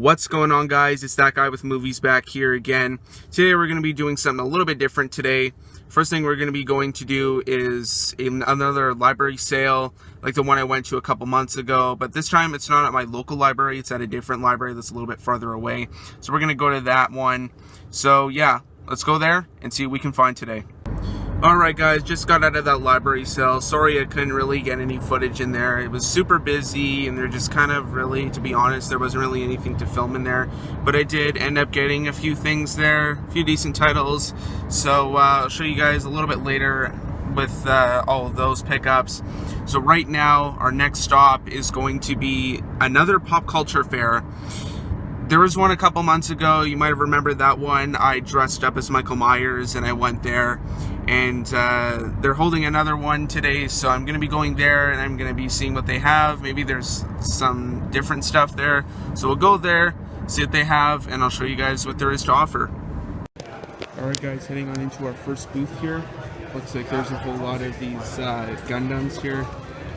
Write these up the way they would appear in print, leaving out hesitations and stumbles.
What's going on, guys? It's that guy with movies back here again. Today we're going to be doing something a little bit different today. First thing we're going to be going to do is another library sale like the one I went to a couple months ago, but this time it's not at my local library, it's at a different library that's a little bit farther away. So we're going to go to that one. So yeah, let's go there and see what we can find today. Alright guys, just got out of that library sale. Sorry I couldn't really get any footage in there. It was super busy and they're just kind of really, to be honest, there wasn't really anything to film in there. But I did end up getting a few things there, a few decent titles. So I'll show you guys a little bit later with all of those pickups. So right now, our next stop is going to be another pop culture fair. There was one a couple months ago. You might have remembered that one. I dressed up as Michael Myers and I went there. And they're holding another one today, so I'm going to be going there and I'm going to be seeing what they have. Maybe there's some different stuff there. So we'll go there, see what they have, and I'll show you guys what there is to offer. Alright guys, heading on into our first booth here. Looks like there's a whole lot of these Gundams here.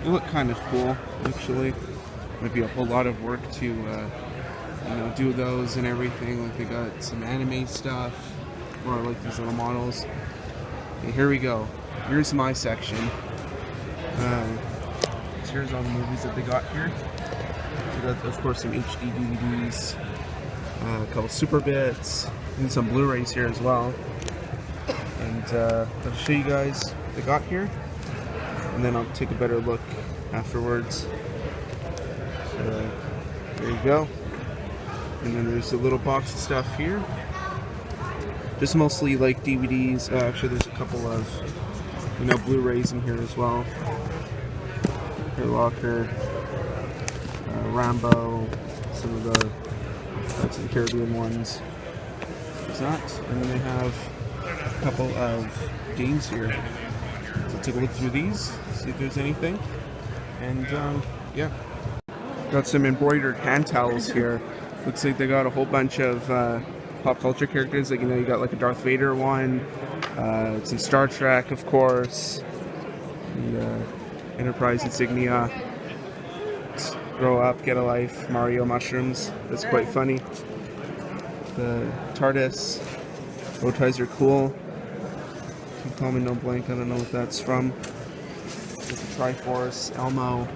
They look kind of cool, actually. Might be a whole lot of work to do those and everything. Like they got some anime stuff, or like these little models. Okay, here we go. Here's my section. So here's all the movies that they got here. We got, of course, some HD DVDs, a couple Super Bits, and some Blu-rays here as well. And I'll show you guys what they got here, and then I'll take a better look afterwards. So there you go. And then there's a little box of stuff here. Just mostly like DVDs. Actually, there's a couple of, Blu-rays in here as well. Here, Locker, Rambo, some of the Pirates of the Caribbean ones. There's that. And then they have a couple of games here. So take a look through these, see if there's anything. And yeah. Got some embroidered hand towels here. Looks like they got a whole bunch of pop culture characters, like you got like a Darth Vader one, some Star Trek, of course, the Enterprise insignia, grow up, get a life, Mario mushrooms. That's quite funny. The TARDIS bow ties are cool. Keep calm and no blank. I don't know what that's from. With the Triforce, Elmo.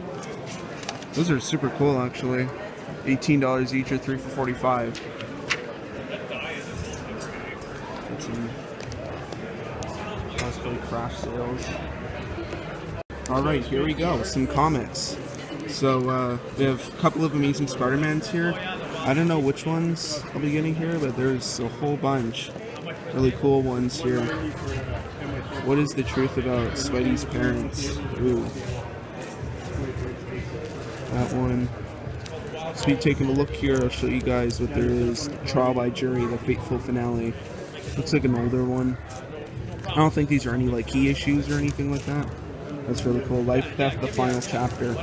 Those are super cool, actually. $18 each, or 3 for $45. Some cosplay craft sales. Alright, here we go, some comics. So we have a couple of Amazing Spider-Mans here. I don't know which ones I'll be getting here, but there's a whole bunch. Really cool ones here. What is the truth about Spidey's parents? Ooh. That one. So we taking a look here, I'll show you guys what there is. Trial by Jury, the fateful finale. Looks like an older one. I don't think these are any like key issues or anything like that. That's really cool. Life Theft, the final chapter.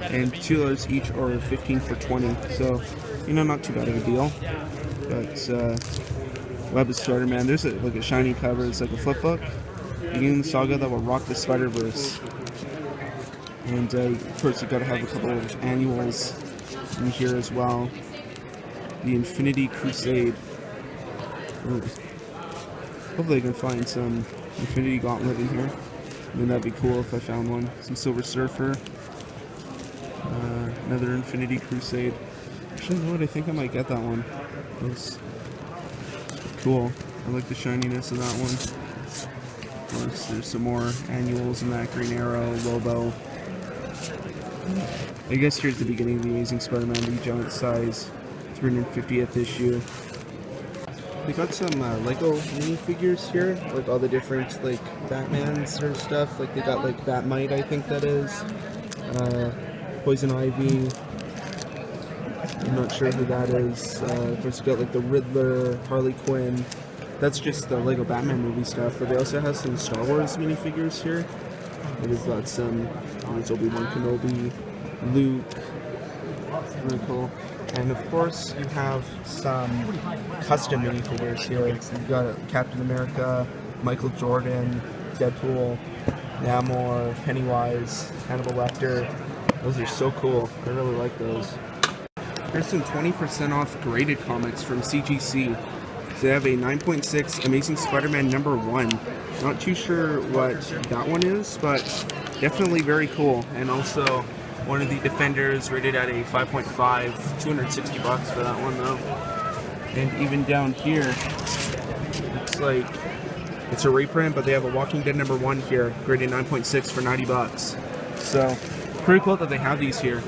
And $2 each, or 15 for 20. So, not too bad of a deal. But Web of Spider-Man, there's like a shiny cover. It's like a flip book. Beginning the saga that will rock the Spider-Verse. And of course, you gotta have a couple of annuals in here as well. The Infinity Crusade. Ooh. Hopefully I can find some Infinity Gauntlet in here. I mean, that'd be cool if I found one. Some Silver Surfer. Another Infinity Crusade. Actually, you know what? I think I might get that one. That's cool. I like the shininess of that one. Of course, there's some more annuals in that. Green Arrow, Lobo. I guess here's the beginning of the Amazing Spider-Man, the giant size 350th issue. They got some Lego minifigures here, like all the different like Batmans or stuff. Like they got like Batmite, I think that is. Poison Ivy. I'm not sure who that is. Of course, you got like the Riddler, Harley Quinn. That's just the Lego Batman movie stuff. But they also have some Star Wars minifigures here. They've got some Obi-Wan Kenobi, Luke. Really cool. And of course, you have some custom minifigures here. You've got Captain America, Michael Jordan, Deadpool, Namor, Pennywise, Hannibal Lecter. Those are so cool. I really like those. Here's some 20% off graded comics from CGC. So they have a 9.6 Amazing Spider-Man #1. Not too sure what that one is, but definitely very cool. And also one of the Defenders rated at a 5.5, $260 for that one though. And even down here, looks like it's a reprint, but they have a Walking Dead #1 here, graded 9.6 for $90. So pretty cool that they have these here.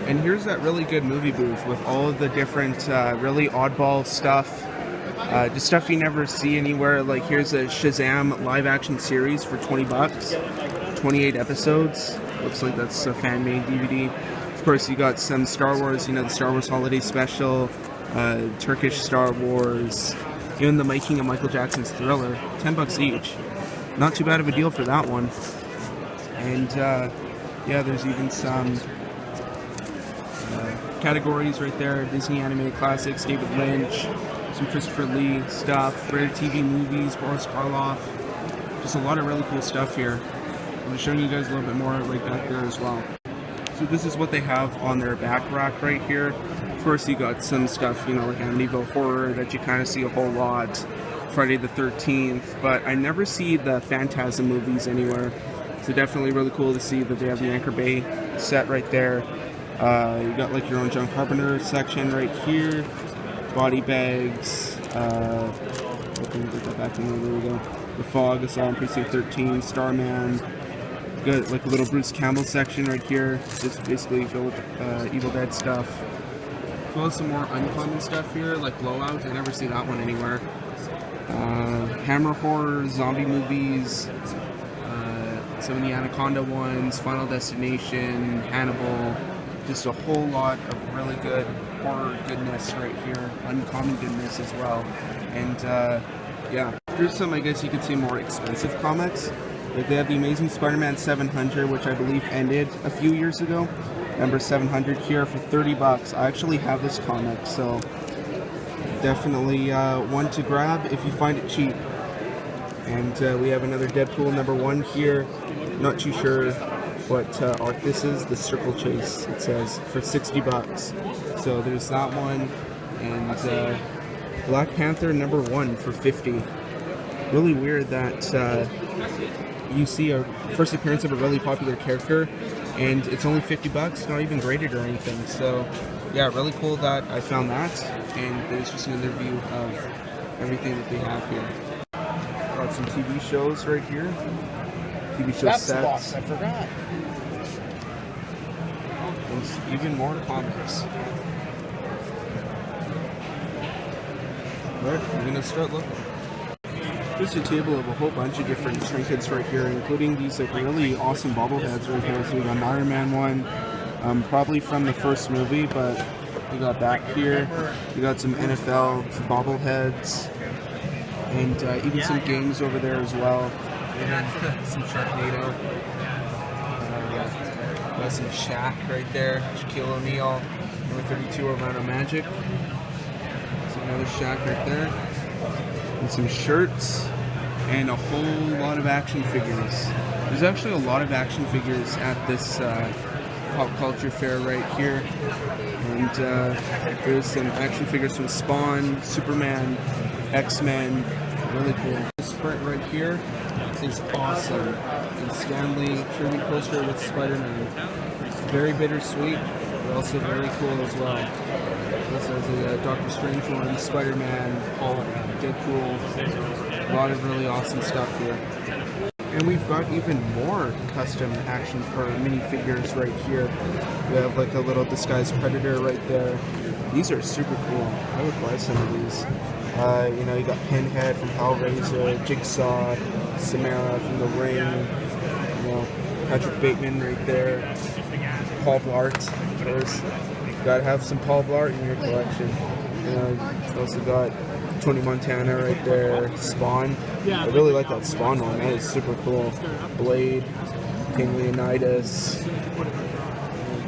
And here's that really good movie booth with all of the different really oddball stuff. Just stuff you never see anywhere. Like here's a Shazam live action series for $20, 28 episodes. Looks like that's a fan-made DVD. Of course, you got some Star Wars, the Star Wars Holiday Special, Turkish Star Wars, even the making of Michael Jackson's Thriller, $10 each. Not too bad of a deal for that one. And yeah, there's even some categories right there: Disney animated classics, David Lynch, some Christopher Lee stuff, rare TV movies, Boris Karloff. Just a lot of really cool stuff here. I'm just showing you guys a little bit more right back there as well. So this is what they have on their back rack right here. Of course, you got some stuff, like Amityville Horror that you kind of see a whole lot, Friday the 13th, but I never see the Phantasm movies anywhere. So definitely really cool to see that they have the Anchor Bay set right there. You got like your own John Carpenter section right here, body bags, there we go. The Fog, Asylum Precinct 13, Starman. Got like a little Bruce Campbell section right here, just basically filled with Evil Dead stuff. As well as some more uncommon stuff here, like Blowout. I never see that one anywhere. Hammer horror, zombie movies, some of the Anaconda ones, Final Destination, Hannibal. Just a whole lot of really good horror goodness right here, uncommon goodness as well. And yeah, here's some, I guess you could say, more expensive comics. Like they have the Amazing Spider-Man 700, which I believe ended a few years ago. Number 700 here for $30. I actually have this comic, so definitely one to grab if you find it cheap. And we have another Deadpool #1 here. Not too sure what art this is. The Circle Chase, it says, for $60. So there's that one. And Black Panther #1 for $50. Really weird that you see a first appearance of a really popular character and it's only $50, not even graded or anything. So yeah, really cool that I found that. And there's just another view of everything that they have here. Got some TV shows right here. TV show That's sets. the box, I forgot. And even more comics. Alright, we're gonna start looking. There's a table of a whole bunch of different trinkets right here, including these like really awesome bobbleheads right here. So we got an Iron Man one, probably from the first movie, but we got that here. We got some NFL bobbleheads, and even some games over there as well. And some Sharknado. Got some Shaq right there, Shaquille O'Neal, number 32 Orlando Magic. So another Shaq right there. And some shirts, and a whole lot of action figures. There's actually a lot of action figures at this pop culture fair right here. And there's some action figures from Spawn, Superman, X-Men. Really cool. This print right here is awesome. And Stanley tribute poster with Spider-Man. Very bittersweet, but also very cool as well. This is a Doctor Strange one, Spider-Man, Hulk, Deadpool. A lot of really awesome stuff here. And we've got even more custom action or minifigures right here. We have like a little disguised Predator right there. These are super cool. I would buy some of these. You got Pinhead from Hellraiser, Jigsaw, Samara from The Ring, Patrick Bateman right there, Paul Blart, of course. Gotta have some Paul Blart in your collection. Also got Tony Montana right there, Spawn. I really like that Spawn one, that is super cool. Blade, King Leonidas.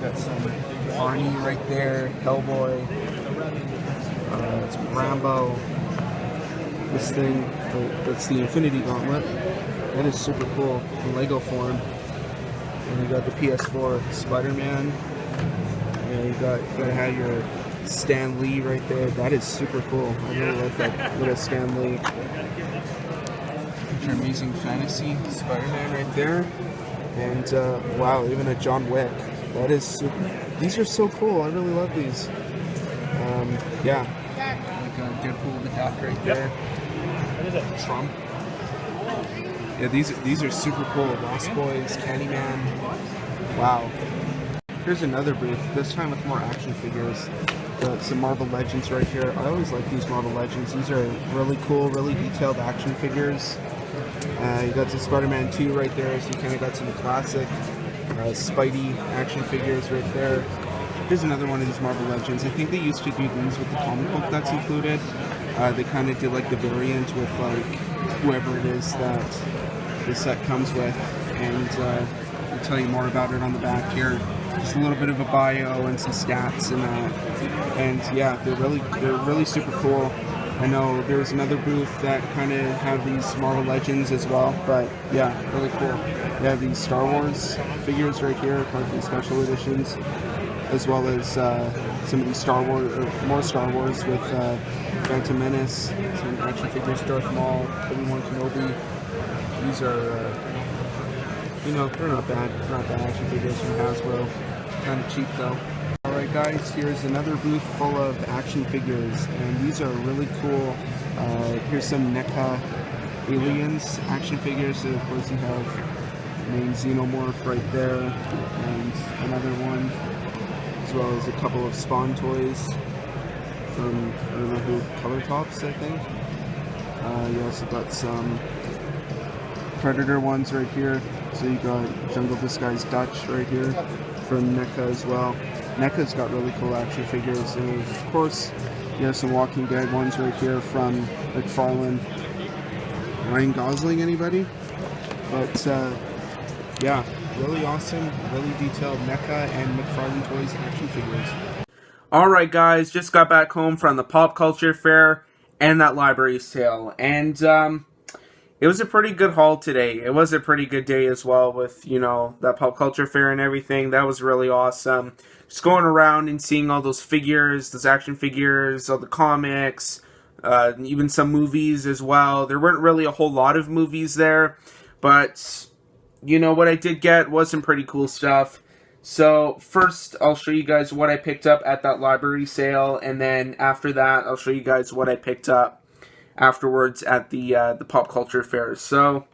Got some Arnie right there, Hellboy. It's Rambo. This thing, that's the Infinity Gauntlet. That is super cool in Lego form. And you got the PS4 Spider-Man. Yeah, you gotta have your Stan Lee right there. That is super cool. I really like that little Stan Lee. Picture Amazing Fantasy Spider-Man right there. And wow, even a John Wick. That is super. These are so cool. I really love these. Yeah. Like Deadpool the Duck right there. Trump. Yeah, these are super cool. Lost Boys, Candyman. Wow. Here's another booth, this time with more action figures. Some Marvel Legends right here. I always like these Marvel Legends. These are really cool, really detailed action figures. You got some Spider-Man 2 right there, so you kind of got some classic Spidey action figures right there. Here's another one of these Marvel Legends. I think they used to do these with the comic book that's included. They kind of did like the variant with like whoever it is that the set comes with, and I'll tell you more about it on the back here. Just a little bit of a bio and some stats and that. And yeah, they're really super cool. I know there's another booth that kind of have these Marvel Legends as well, but yeah, really cool. They have these Star Wars figures right here, part of these special editions, as well as some of these Star Wars, or more Star Wars with Phantom Menace, some action figures, Darth Maul, Obi-Wan Kenobi. These are, you know, they're not bad action figures from Hasbro. Kind of cheap though. Alright guys, here's another booth full of action figures, and these are really cool. Here's some NECA Aliens action figures. So of course you have main Xenomorph right there, and another one, as well as a couple of Spawn toys from, I don't know who, Color Tops, I think. You also got some Predator ones right here. So you got Jungle Disguise Dutch right here from NECA as well. NECA's got really cool action figures, and of course you have some Walking Dead ones right here from McFarlane. Ryan Gosling, anybody? But yeah, really awesome, really detailed NECA and McFarlane Toys action figures. Alright guys, just got back home from the Pop Culture Fair and that library sale, and it was a pretty good haul today. It was a pretty good day as well with, you know, that Pop Culture Fair and everything. That was really awesome. Just going around and seeing all those figures, those action figures, all the comics, even some movies as well. There weren't really a whole lot of movies there, but, you know, what I did get was some pretty cool stuff. So, first, I'll show you guys what I picked up at that library sale, and then after that, I'll show you guys what I picked up afterwards at the Pop Culture Fair. So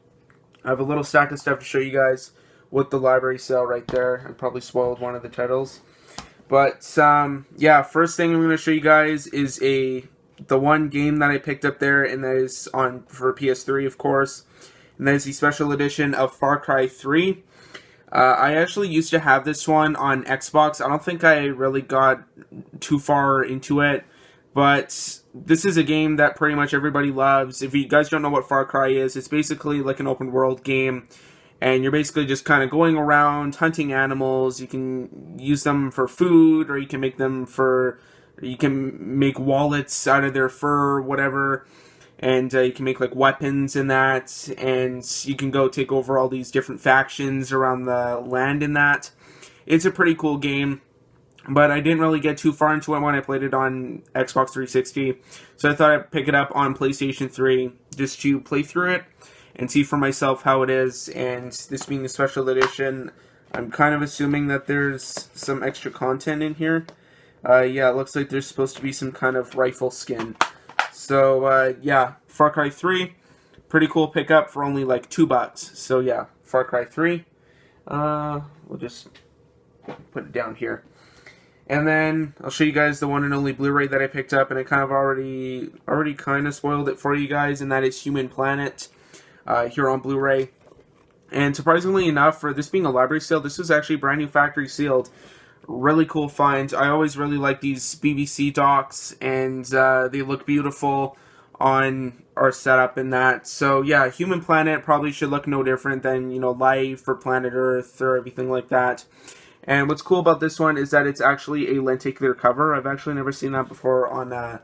I have a little stack of stuff to show you guys with the library sale right there. I probably spoiled one of the titles, but yeah, first thing I'm going to show you guys is the one game that I picked up there, and that is on for PS3, of course, and that is the special edition of Far Cry 3. I actually used to have this one on Xbox. I don't think I really got too far into it, but this is a game that pretty much everybody loves. If you guys don't know what Far Cry is, it's basically like an open world game, and you're basically just kind of going around hunting animals. You can use them for food, or you can make them for, you can make wallets out of their fur, whatever, and you can make like weapons in that, and you can go take over all these different factions around the land in that. It's a pretty cool game. But I didn't really get too far into it when I played it on Xbox 360. So I thought I'd pick it up on PlayStation 3 just to play through it and see for myself how it is. And this being a special edition, I'm kind of assuming that there's some extra content in here. Yeah, it looks like there's supposed to be some kind of rifle skin. So yeah, Far Cry 3, pretty cool pickup for only like $2. So yeah, Far Cry 3. We'll just put it down here. And then I'll show you guys the one and only Blu-ray that I picked up, and I kind of already kind of spoiled it for you guys, and that is Human Planet here on Blu-ray. And surprisingly enough, for this being a library sale, this was actually brand new factory sealed. Really cool find. I always really like these BBC docs, and they look beautiful on our setup and that. So yeah, Human Planet probably should look no different than, you know, Life or Planet Earth or everything like that. And what's cool about this one is that it's actually a lenticular cover. I've actually never seen that before on a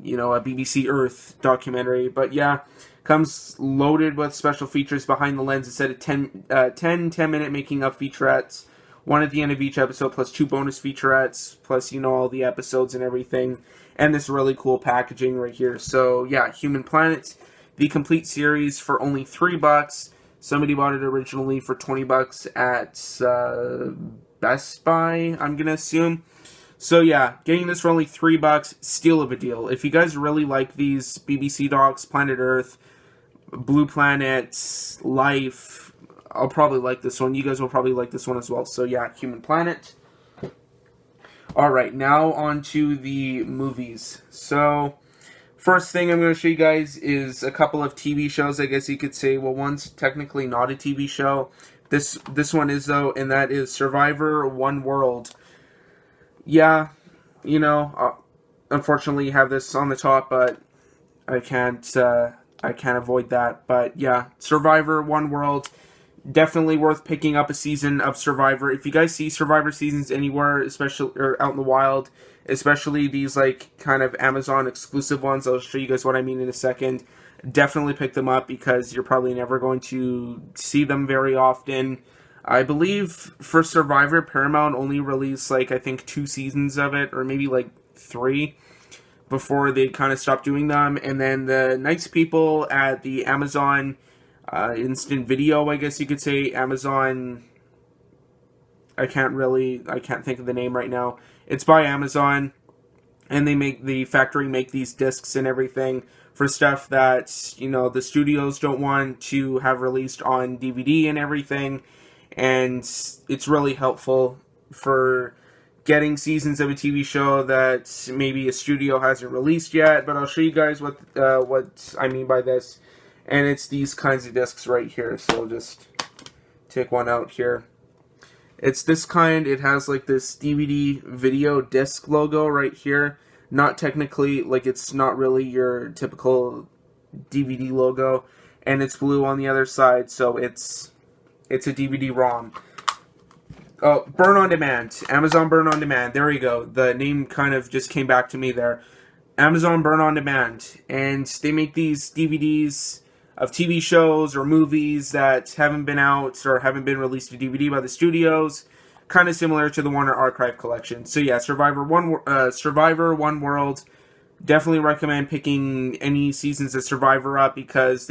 you know, a BBC Earth documentary. But yeah, comes loaded with special features behind the lens. Instead of 10-minute making of featurettes one at the end of each episode, plus 2 bonus featurettes, plus, you know, all the episodes and everything, and this really cool packaging right here. So, yeah, Human Planet, the complete series for only $3. Somebody bought it originally for $20 at Best Buy, I'm going to assume. So, yeah, getting this for only $3, steal of a deal. If you guys really like these BBC docs, Planet Earth, Blue Planet, Life, I'll probably like this one. You guys will probably like this one as well. So yeah, Human Planet. Alright, now on to the movies. So, first thing I'm going to show you guys is a couple of TV shows, I guess you could say. Well, one's technically not a TV show. This one is, though, and that is Survivor One World. Yeah, you know, unfortunately you have this on the top, but I can't avoid that. But yeah, Survivor One World, definitely worth picking up a season of Survivor. If you guys see Survivor seasons anywhere, especially or out in the wild, especially these like kind of Amazon exclusive ones, I'll show you guys what I mean in a second. Definitely pick them up because you're probably never going to see them very often. I believe for Survivor, Paramount only released like I think 2 seasons of it, or maybe like 3. Before they kind of stopped doing them. And then the nice people at the Amazon Instant Video, I guess you could say, Amazon, I can't think of the name right now. It's by Amazon, and the factory make these discs and everything for stuff that, you know, the studios don't want to have released on DVD and everything, and it's really helpful for getting seasons of a TV show that maybe a studio hasn't released yet. But I'll show you guys what I mean by this. And it's these kinds of discs right here. So just take one out here. It's this kind. It has like this DVD video disc logo right here. Not technically, like it's not really your typical DVD logo. And it's blue on the other side. So it's a DVD-ROM. Oh, Burn On Demand. Amazon Burn On Demand. There you go. The name kind of just came back to me there. Amazon Burn On Demand. And they make these DVDs of TV shows or movies that haven't been out or haven't been released to DVD by the studios. Kind of similar to the Warner Archive collection. So yeah, Survivor One World. Definitely recommend picking any seasons of Survivor up because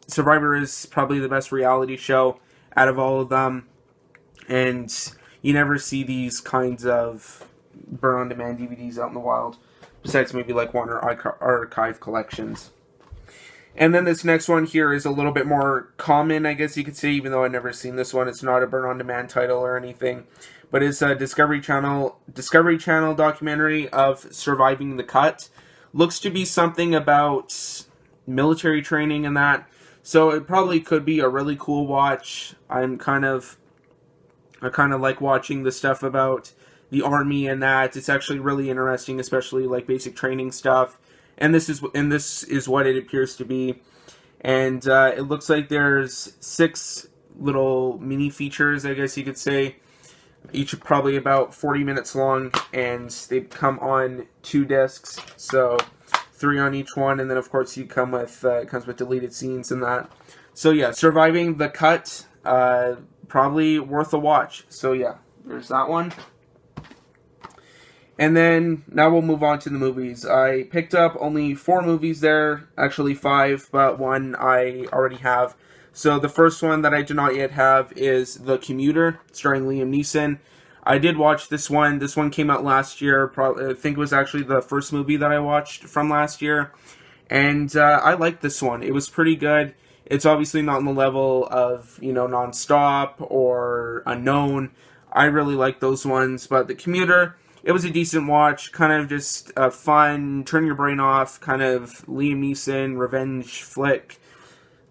Survivor is probably the best reality show out of all of them. And you never see these kinds of burn-on-demand DVDs out in the wild, besides maybe like Warner Archive collections. And then this next one here is a little bit more common, I guess you could say, even though I've never seen this one. It's not a burn-on-demand title or anything, but it's a Discovery Channel documentary of Surviving the Cut. Looks to be something about military training and that, so it probably could be a really cool watch. I kind of like watching the stuff about the Army and that. It's actually really interesting, especially like basic training stuff. And this is what it appears to be. And it looks like there's 6 little mini features, I guess you could say. Each probably about 40 minutes long, and they come on 2 discs. So 3 on each one, and then of course it comes with deleted scenes and that. So yeah, Surviving the Cut, probably worth a watch. So yeah, there's that one. And then now we'll move on to the movies. I picked up only 4 movies there, actually 5, but one I already have. So the first one that I do not yet have is The Commuter, starring Liam Neeson. I did watch this one. This one came out last year. I think it was actually the first movie that I watched from last year. And I liked this one. It was pretty good. It's obviously not on the level of, Nonstop or Unknown. I really like those ones. But The Commuter, it was a decent watch. Kind of just a fun, turn your brain off, kind of Liam Neeson revenge flick.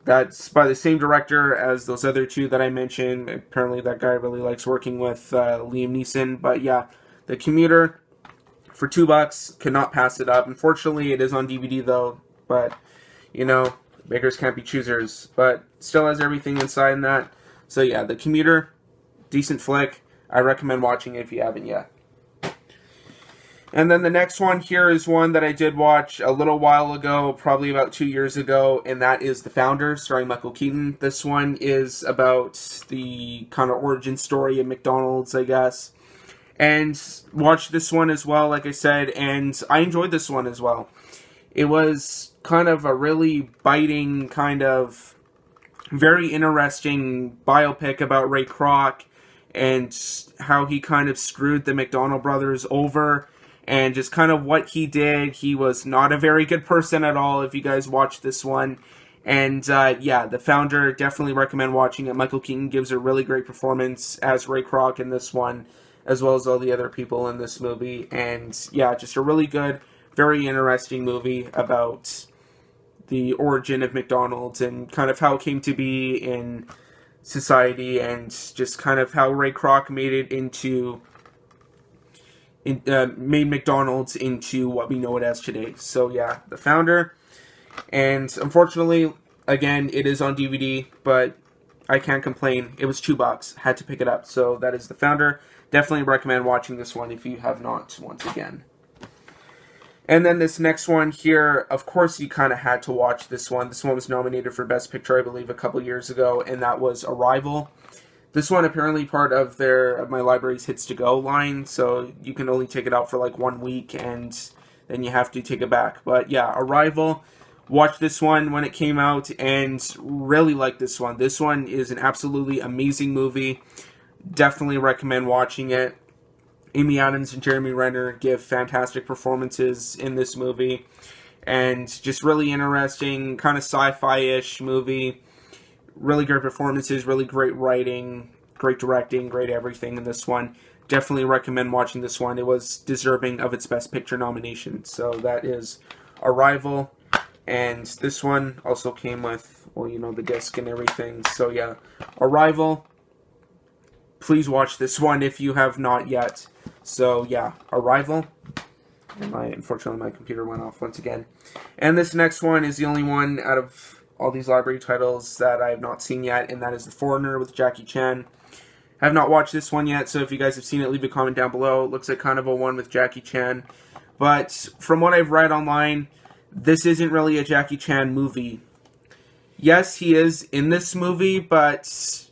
That's by the same director as those other 2 that I mentioned. Apparently that guy really likes working with Liam Neeson. But yeah, The Commuter for $2. Could not pass it up. Unfortunately, it is on DVD though. But, beggars can't be choosers. But still has everything inside in that. So yeah, The Commuter, decent flick. I recommend watching it if you haven't yet. And then the next one here is one that I did watch a little while ago, probably about 2 years ago, and that is The Founder, starring Michael Keaton. This one is about the kind of origin story of McDonald's, I guess. And watched this one as well, like I said, and I enjoyed this one as well. It was kind of a really biting, kind of very interesting biopic about Ray Kroc and how he kind of screwed the McDonald brothers over and just kind of what he did. He was not a very good person at all, if you guys watch this one. And yeah, The Founder, definitely recommend watching it. Michael Keaton gives a really great performance as Ray Kroc in this one, as well as all the other people in this movie. And yeah, just a really good, very interesting movie about the origin of McDonald's and kind of how it came to be in society, and just kind of how Ray Kroc made it into made McDonald's into what we know it as today. So yeah, The Founder. And unfortunately, again, it is on DVD, but I can't complain. It was $2. Had to pick it up. So that is The Founder. Definitely recommend watching this one if you have not, once again. And then this next one here, of course you kind of had to watch this one. This one was nominated for Best Picture, I believe, a couple years ago, and that was Arrival. This one apparently part of my library's Hits to Go line, so you can only take it out for like 1 week, and then you have to take it back. But yeah, Arrival, watched this one when it came out, and really liked this one. This one is an absolutely amazing movie. Definitely recommend watching it. Amy Adams and Jeremy Renner give fantastic performances in this movie, and just really interesting, kind of sci-fi-ish movie. Really great performances, really great writing, great directing, great everything in this one. Definitely recommend watching this one. It was deserving of its Best Picture nomination. So that is Arrival. And this one also came with, well, you know, the disc and everything. So yeah, Arrival. Please watch this one if you have not yet. So yeah, Arrival. And unfortunately my computer went off once again. And this next one is the only one out of all these library titles that I have not seen yet, and that is The Foreigner with Jackie Chan. I have not watched this one yet, so if you guys have seen it, leave a comment down below. It looks like kind of a one with Jackie Chan. But from what I've read online, this isn't really a Jackie Chan movie. Yes, he is in this movie, but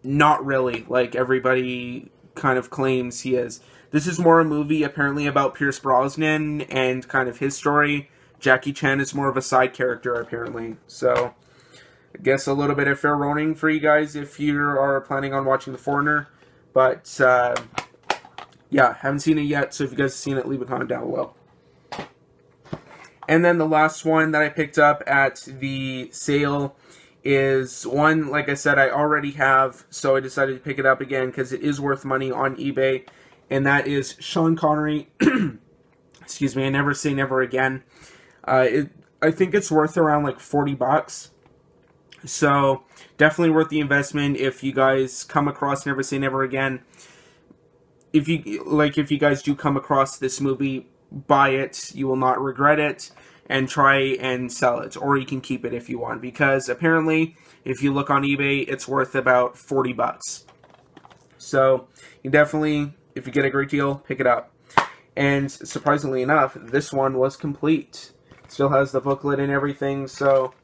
not really, like everybody kind of claims he is. This is more a movie apparently about Pierce Brosnan and kind of his story. Jackie Chan is more of a side character, apparently. So, I guess a little bit of fair warning for you guys if you are planning on watching The Foreigner. But, yeah, haven't seen it yet, so if you guys have seen it, leave a comment down below. And then the last one that I picked up at the sale is one, like I said, I already have, so I decided to pick it up again because it is worth money on eBay. And that is Sean Connery. Excuse me, I Never Say Never Again. I think it's worth around like $40. So definitely worth the investment if you guys come across Never Say Never Again. If you guys do come across this movie, buy it. You will not regret it, and try and sell it, or you can keep it if you want, because apparently if you look on eBay, it's worth about $40. So you definitely, if you get a great deal, pick it up. And surprisingly enough, this one was complete. Still has the booklet and everything, so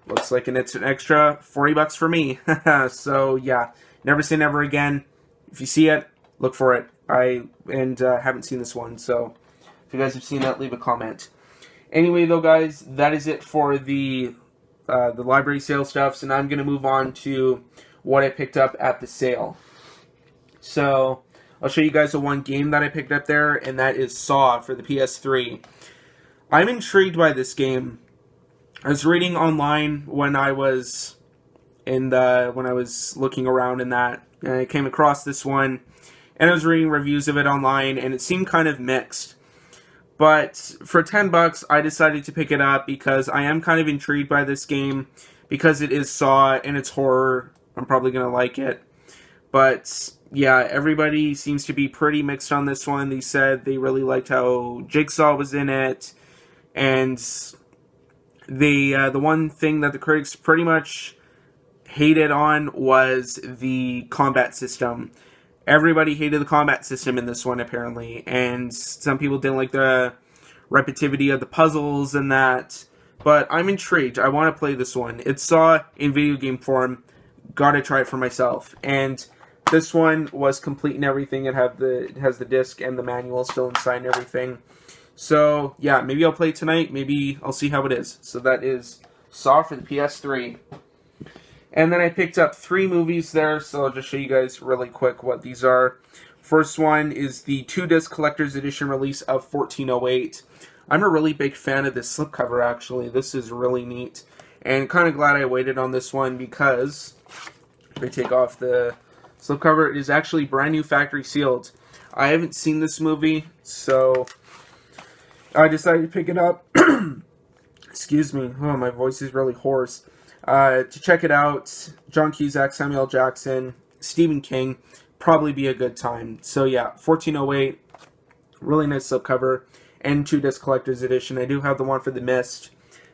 looks like it's an extra $40 for me. So yeah, Never Say Never Again. If you see it, look for it. I haven't seen this one, so if you guys have seen that, leave a comment. Anyway, though, guys, that is it for the library sale stuff. So now I'm gonna move on to what I picked up at the sale. So I'll show you guys the one game that I picked up there, and that is Saw for the PS3. I'm intrigued by this game. I was reading online when I was looking around in that, and I came across this one, and I was reading reviews of it online, and it seemed kind of mixed. But for $10, I decided to pick it up because I am kind of intrigued by this game, because it is Saw and it's horror. I'm probably gonna like it. But yeah, everybody seems to be pretty mixed on this one. They said they really liked how Jigsaw was in it. And the one thing that the critics pretty much hated on was the combat system. Everybody hated the combat system in this one, apparently, and some people didn't like the repetitivity of the puzzles and that. But I'm intrigued. I want to play this one. It saw in video game form. Gotta try it for myself. And this one was complete and everything. It has the disc and the manual still inside and everything. So yeah, maybe I'll play it tonight. Maybe I'll see how it is. So that is Saw for the PS3. And then I picked up 3 movies there, so I'll just show you guys really quick what these are. First one is the 2-disc collector's edition release of 1408. I'm a really big fan of this slipcover, actually. This is really neat. And kind of glad I waited on this one because, if I take off the slipcover, it is actually brand new factory sealed. I haven't seen this movie, so I decided to pick it up. Excuse me. Oh, my voice is really hoarse. To check it out, John Cusack, Samuel Jackson, Stephen King, probably be a good time. So yeah, 1408, really nice slipcover, and 2-disc collector's edition. I do have the one for The Mist.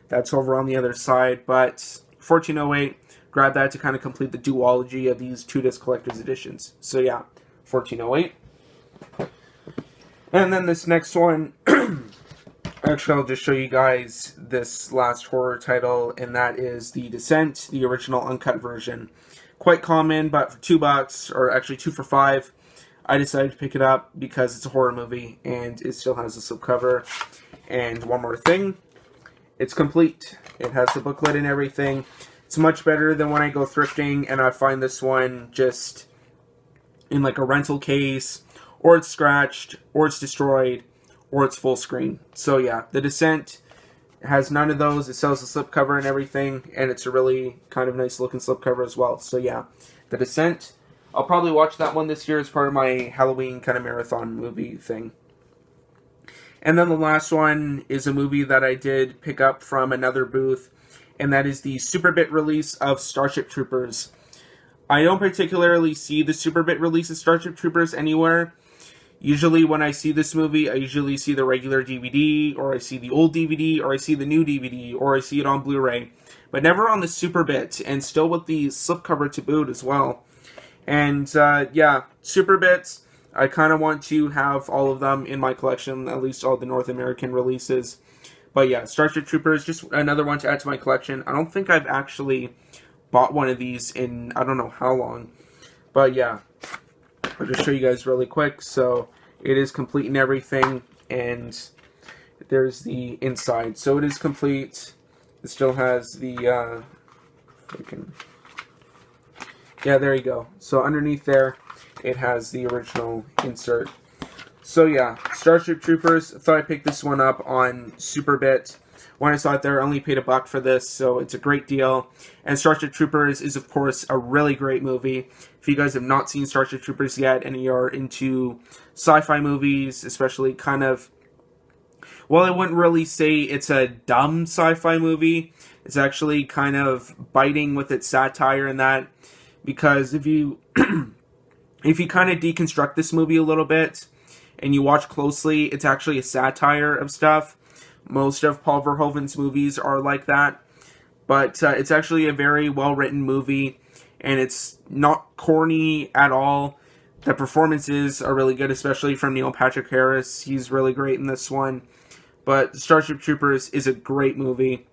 That's over on the other side, but 1408, grab that to kind of complete the duology of these 2-disc collector's editions. So yeah, 1408. And then this next one, actually I'll just show you guys this last horror title, and that is The Descent, the original uncut version. Quite common, but for $2, or actually 2 for $5, I decided to pick it up because it's a horror movie, and it still has a slipcover. And one more thing, it's complete. It has the booklet and everything. It's much better than when I go thrifting and I find this one just in like a rental case, or it's scratched, or it's destroyed, or it's full screen. So yeah, The Descent has none of those. It sells the slipcover and everything, and it's a really kind of nice looking slipcover as well. So yeah, The Descent. I'll probably watch that one this year as part of my Halloween kind of marathon movie thing. And then the last one is a movie that I did pick up from another booth, and that is the Superbit release of Starship Troopers. I don't particularly see the Superbit release of Starship Troopers anywhere. Usually when I see this movie, I usually see the regular DVD, or I see the old DVD, or I see the new DVD, or I see it on Blu-ray, but never on the Superbit, and still with the slipcover to boot as well. And yeah, Superbits, I kind of want to have all of them in my collection, at least all the North American releases. But yeah, Starship Troopers, just another one to add to my collection. I don't think I've actually bought one of these in I don't know how long. But yeah, I'll just show you guys really quick. So it is complete and everything, and there's the inside. So it is complete. It still has the yeah, there you go. So underneath there, it has the original insert. So yeah, Starship Troopers, thought I picked this one up on Superbit. When I saw it there, I only paid $1 for this, so it's a great deal. And Starship Troopers is, of course, a really great movie. If you guys have not seen Starship Troopers yet, and you're into sci-fi movies, especially kind of, well, I wouldn't really say it's a dumb sci-fi movie. It's actually kind of biting with its satire and that, because if you if you kind of deconstruct this movie a little bit and you watch closely, it's actually a satire of stuff. Most of Paul Verhoeven's movies are like that, but it's actually a very well-written movie, and it's not corny at all. The performances are really good, especially from Neil Patrick Harris. He's really great in this one. But Starship Troopers is a great movie.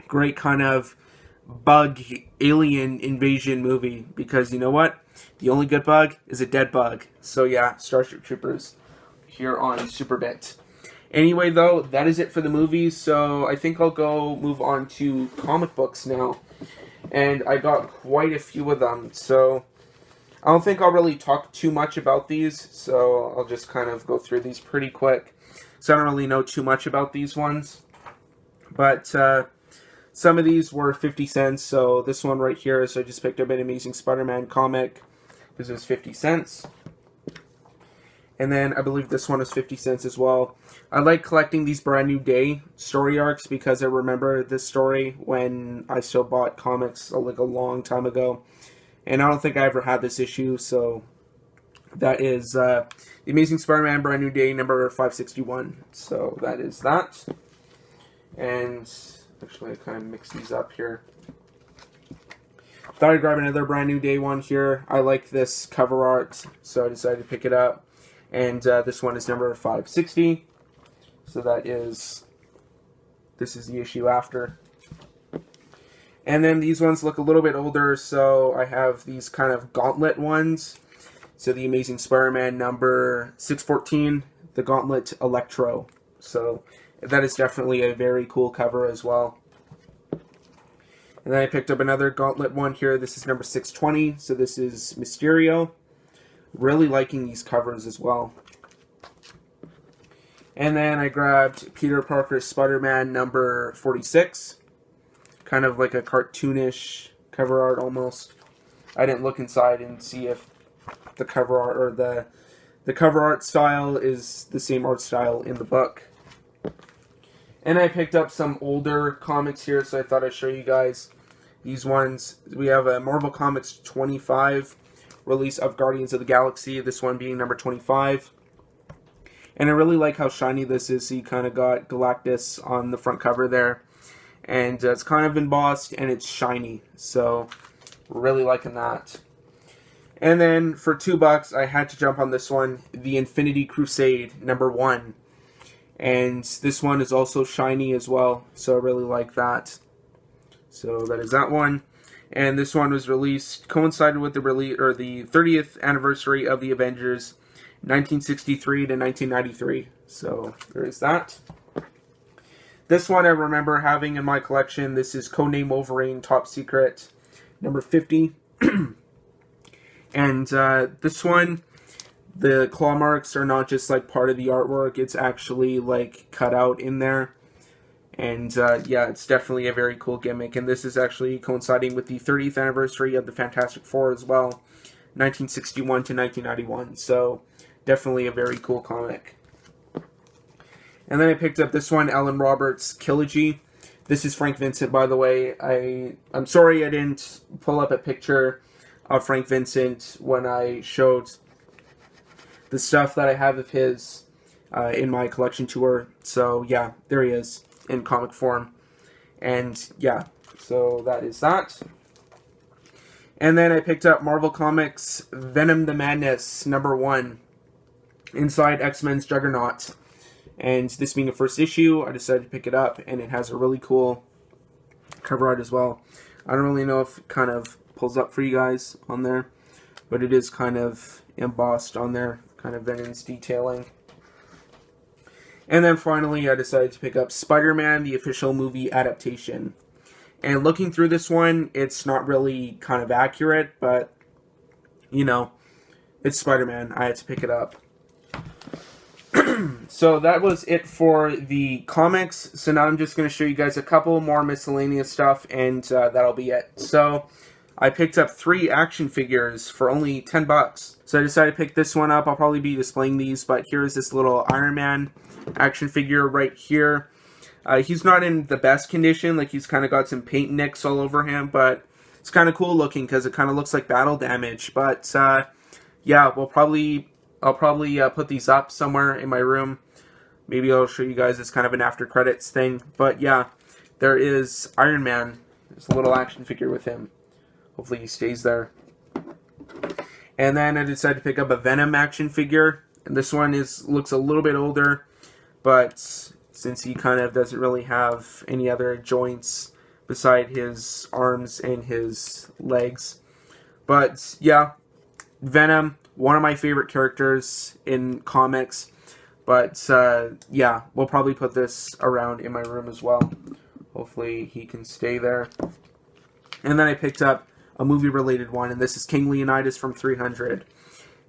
Great kind of bug alien invasion movie, because you know what? The only good bug is a dead bug. So yeah, Starship Troopers here on Superbit. Anyway, though, that is it for the movies, so I think I'll go move on to comic books now. And I got quite a few of them, so I don't think I'll really talk too much about these, so I'll just kind of go through these pretty quick. So I don't really know too much about these ones. But some of these were 50 cents, so this one right here, so I just picked up an Amazing Spider-Man comic because it was 50 cents. And then I believe this one is 50 cents as well. I like collecting these Brand New Day story arcs because I remember this story when I still bought comics like a long time ago. And I don't think I ever had this issue, so that is The Amazing Spider-Man Brand New Day number 561. So that is that. And actually I kind of mixed these up here. thought I'd grab another brand new day one here. I like this cover art, so I decided to pick it up. And this one is number 560. So this is the issue after. And then these ones look a little bit older, so I have these kind of gauntlet ones. So the Amazing Spider-Man number 614, the Gauntlet Electro. So that is definitely a very cool cover as well. And then I picked up another Gauntlet one here. This is number 620, so this is Mysterio. Really liking these covers as well. And then I grabbed Peter Parker's Spider-Man number 46. Kind of like a cartoonish cover art almost. I didn't look inside and see if the cover art or the cover art style is the same art style in the book. And I picked up some older comics here, so I thought I'd show you guys these ones. We have a Marvel Comics 25 release of Guardians of the Galaxy, this one being number 25. And I really like how shiny this is. So you kind of got Galactus on the front cover there. And it's kind of embossed and it's shiny. So really liking that. And then for $2, I had to jump on this one, the Infinity Crusade number 1. And this one is also shiny as well. So I really like that. So that is that one. And this one was released, coincided with the release or the 30th anniversary of the Avengers, 1963 to 1993. So there is that. This one I remember having in my collection. This is Codename Wolverine Top Secret number 50. And this one, the claw marks are not just like part of the artwork. It's actually like cut out in there. And yeah, it's definitely a very cool gimmick. And this is actually coinciding with the 30th anniversary of the Fantastic Four as well, 1961 to 1991. So definitely a very cool comic. And then I picked up this one, Ellen Roberts' Trilogy. This is Frank Vincent, by the way. I'm sorry I didn't pull up a picture of Frank Vincent when I showed the stuff that I have of his in my collection tour. So yeah, there he is in comic form. And yeah, so that is that. And then I picked up Marvel Comics Venom the Madness number 1 inside X-Men's Juggernaut. And this being a first issue, I decided to pick it up, and it has a really cool cover art as well. I don't really know if it kind of pulls up for you guys on there, but it is kind of embossed on there, kind of Venom's detailing. And then finally, I decided to pick up Spider-Man, the official movie adaptation. And looking through this one, it's not really kind of accurate, but, you know, it's Spider-Man. I had to pick it up. So that was it for the comics. So now I'm just going to show you guys a couple more miscellaneous stuff, and that'll be it. So I picked up 3 action figures for only $10. So I decided to pick this one up. I'll probably be displaying these, but here's this little Iron Man action figure right here. He's not in the best condition. Like, he's kind of got some paint nicks all over him, but it's kind of cool looking because it kind of looks like battle damage. But yeah, I'll probably put these up somewhere in my room. Maybe I'll show you guys as kind of an after credits thing. But yeah, there is Iron Man. There's a little action figure with him. Hopefully he stays there. And then I decided to pick up a Venom action figure. And this one looks a little bit older, but since he kind of doesn't really have any other joints beside his arms and his legs. But yeah, Venom, one of my favorite characters in comics. But yeah, we'll probably put this around in my room as well. Hopefully he can stay there. And then I picked up a movie-related one, and this is King Leonidas from 300.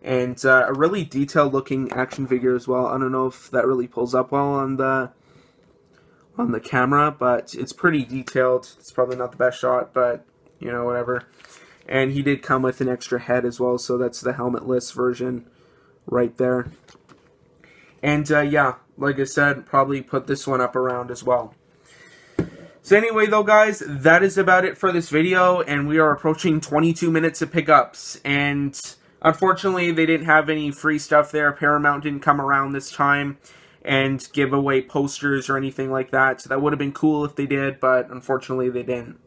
And a really detailed-looking action figure as well. I don't know if that really pulls up well on the camera, but it's pretty detailed. It's probably not the best shot, but, you know, whatever. And he did come with an extra head as well, so that's the helmetless version right there. And yeah, like I said, probably put this one up around as well. So anyway, though, guys, that is about it for this video, and we are approaching 22 minutes of pickups. And unfortunately, they didn't have any free stuff there. Paramount didn't come around this time and give away posters or anything like that. So that would have been cool if they did, but unfortunately they didn't.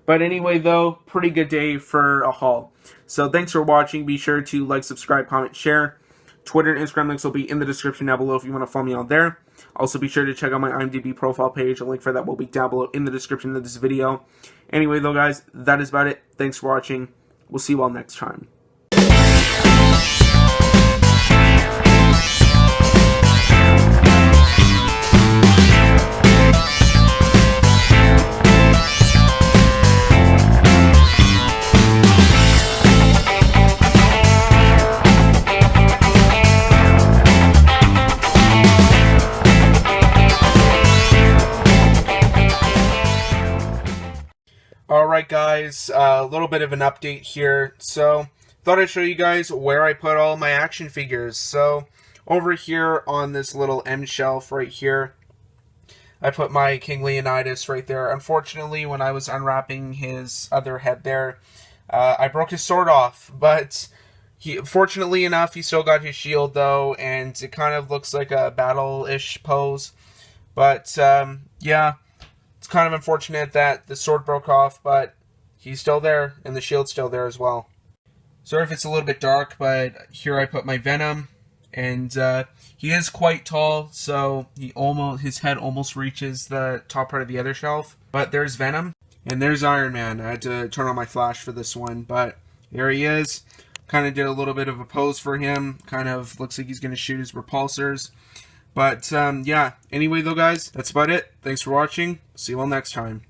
But anyway, though, pretty good day for a haul. So thanks for watching. Be sure to like, subscribe, comment, share. Twitter and Instagram links will be in the description down below if you want to follow me on there. Also, be sure to check out my IMDb profile page. A link for that will be down below in the description of this video. Anyway, though, guys, that is about it. Thanks for watching. We'll see you all next time. Alright guys, a little bit of an update here. So, thought I'd show you guys where I put all my action figures. So, over here on this little M shelf right here, I put my King Leonidas right there. Unfortunately, when I was unwrapping his other head there, I broke his sword off. But, fortunately enough, he still got his shield though, and it kind of looks like a battle-ish pose. But, yeah. It's kind of unfortunate that the sword broke off, but he's still there, and the shield's still there as well. Sorry if it's a little bit dark, but here I put my Venom, and he is quite tall, so his head almost reaches the top part of the other shelf. But there's Venom, and there's Iron Man. I had to turn on my flash for this one, but there he is. Kind of did a little bit of a pose for him. Kind of looks like he's going to shoot his repulsors. But, yeah, anyway, though, guys, that's about it. Thanks for watching. See you all next time.